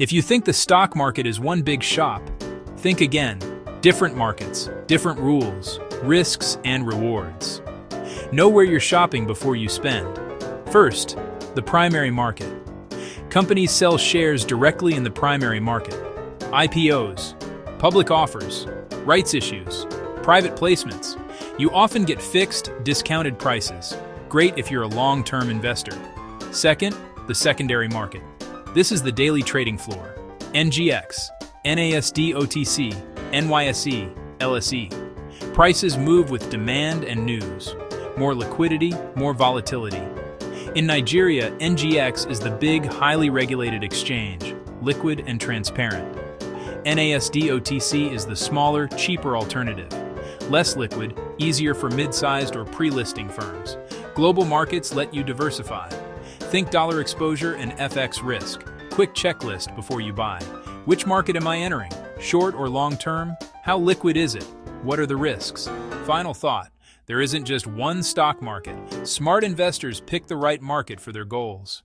If you think the stock market is one big shop, think again. Different markets, different rules, risks and rewards. Know where you're shopping before you spend. First, the primary market. Companies sell shares directly in the primary market. IPOs, public offers, rights issues, private placements. You often get fixed, discounted prices. Great if you're a long-term investor. Second, the secondary market. This is the daily trading floor. NGX, NASD OTC, NYSE, LSE. Prices move with demand and news. More liquidity, more volatility. In Nigeria, NGX is the big, highly regulated exchange, liquid and transparent. NASD OTC is the smaller, cheaper alternative. Less liquid, easier for mid-sized or pre-listing firms. Global markets let you diversify. Think dollar exposure and FX risk. Quick checklist before you buy. Which market am I entering? Short or long term? How liquid is it? What are the risks? Final thought, there isn't just one stock market. Smart investors pick the right market for their goals.